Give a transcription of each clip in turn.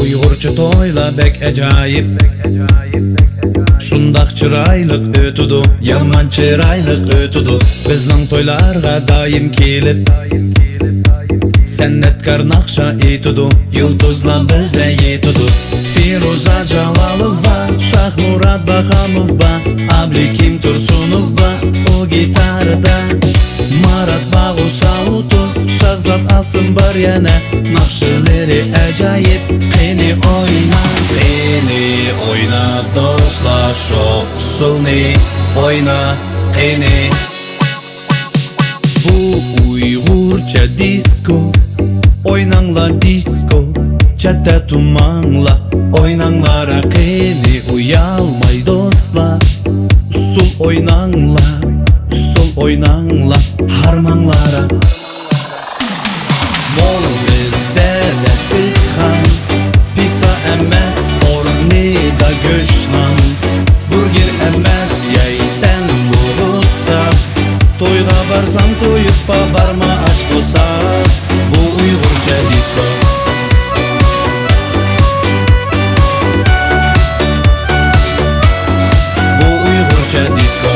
Uygurcha to'ylar bek ajoyib, shundoq chiroyli o'tudi, yomon chiroyli o'tidi. Bizning to'ylarga doim kelib san'atkor naqsha etidi, yulduzlar bizda yetidi. Firuza Jalolova, Shahmurat Bahamova, Ablikim Tursunova, o gitarada Marat Bag'usautov, Shahzod Asim bar yana, naqshlari ajoyib. Qani oyna do'stlar, shu usulni oyna qani. Bu Uyg'urcha disko, oynanglar disko, chatta tumanglar, oynanglar qani, uyalmay do'stlar. Usul oynanglar, usul oynanglar, harmanglara. Mol bizda dasturxon, pizza emas, o'rnida go'shtnon, burger emas, yeysan bo'lsa. To'yga barsam to'yib barma ash bo'lsa. Bu Uyg'urcha disko. Bu Uyg'urcha disko.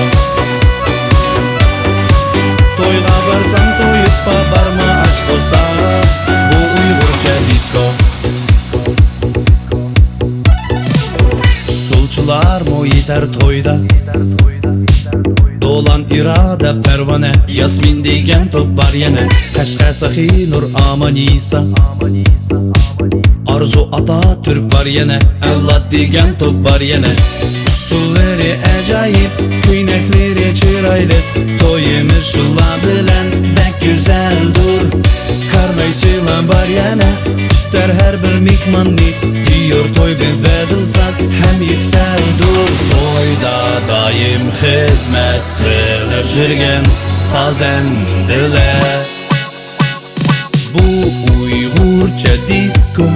To'yga barsam to'yib barma ash bo'lsa. Bu Uyg'urcha disko. Usulchilar mo yetar to'yda, Do'lan irada pervane, Yasmin degan top bar yana, Qashqa Saxiy Nur Amanisa, Arzu Atatürk bar yana, Avlod degan top bar yana. Usullari ajoyib, ko'ynaklari chiroyli, to'yimiz shular bilan bek go'zaldir. Karnaychilar bar yana, tutar har bir mehmonni, diyor to'y bilan vedilsaz ham yuksaldir. To'yda doim xizmat qilib жүрген sazandilar. Bu Uyg'urcha disko,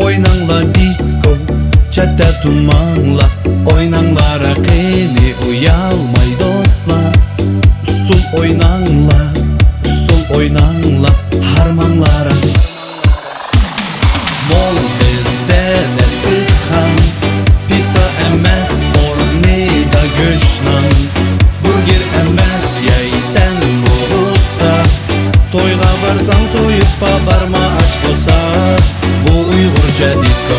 oynanglar disko, chatta tumanglar, oynanglar qani, uyalmay do'stlar. Usul oynanglar, harmanglara. Mol bizda dasturxon, pizza emas, o'rnida go'shtnon, burger emas, yeysan bo'lsa. To'yga barsam to'yib barma ash bo'lsa. Bu Uyg'urcha disko.